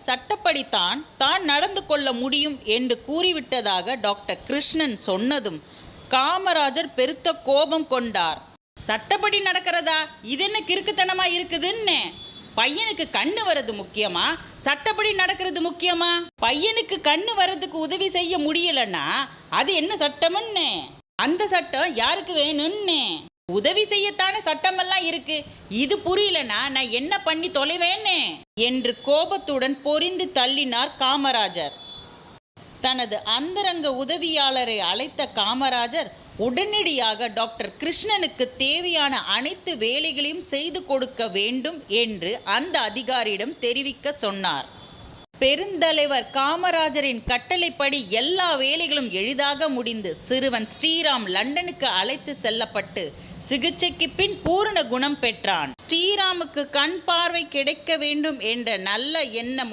சட்டப்படித்தான் தான் நடந்து கொள்ள முடியும் என்று கூறிவிட்டதாக டாக்டர் கிருஷ்ணன் சொன்னதும் காமராஜர் பெருத்த கோபம் கொண்டார். சட்டப்படி நடக்கிறதா? இது என்ன கிறுக்குத்தனமா இருக்குதுன்னு? பையனுக்கு கண்ணு வர்றது முக்கியமா, சட்டப்படி நடக்கிறது முக்கியமா? பையனுக்கு கண்ணு வர்றதுக்கு உதவி செய்ய முடியலன்னா அது என்ன சட்டம்னு? அந்த சட்டம் யாருக்கு வேணும்னு? உதவி செய்யத்தானே சட்டமெல்லாம் இருக்கு. இது புரியலனா நான் என்ன பண்ணி தொலைவேன்னு என்று கோபத்துடன் பொரிந்து தள்ளினார் காமராஜர். தனது அந்தரங்க உதவியாளரை அழைத்த காமராஜர் உடனடியாக டாக்டர் கிருஷ்ணனுக்கு தேவையான அனைத்து வேலைகளையும் செய்து கொடுக்க வேண்டும் என்று அந்த அதிகாரியிடம் தெரிவிக்க சொன்னார். பெருந்தலைவர் காமராஜரின் கட்டளைப்படி எல்லா வேலைகளும் எளிதாக முடிந்து சிறுவன் ஸ்ரீராம் லண்டனுக்கு அழைத்து செல்லப்பட்டு சிகிச்சைக்கு பின் பூரண குணம் பெற்றான். ஸ்ரீராமுக்கு கண் பார்வை கிடைக்க வேண்டும் என்ற நல்ல எண்ணம்